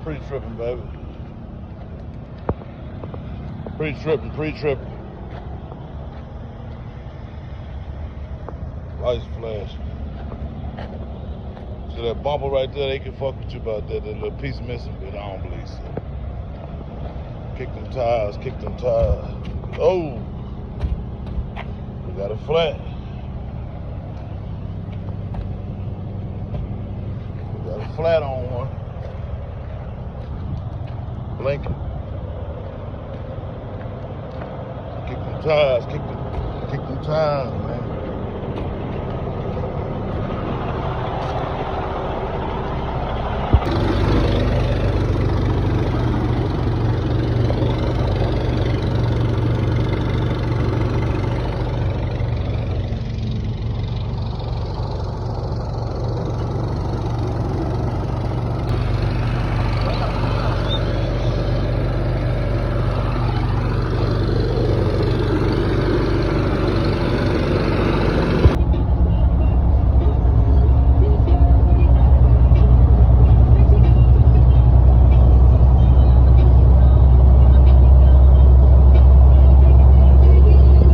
Pre-tripping, baby. Pre-tripping, pre-tripping. Lights flash. So that bumper right there, they can fuck with you about that. That little piece missing, but I don't believe so. Kick them tires, kick them tires. Oh! We got a flat. We got a flat on one. Blinking. Kick them tires, kick them tires.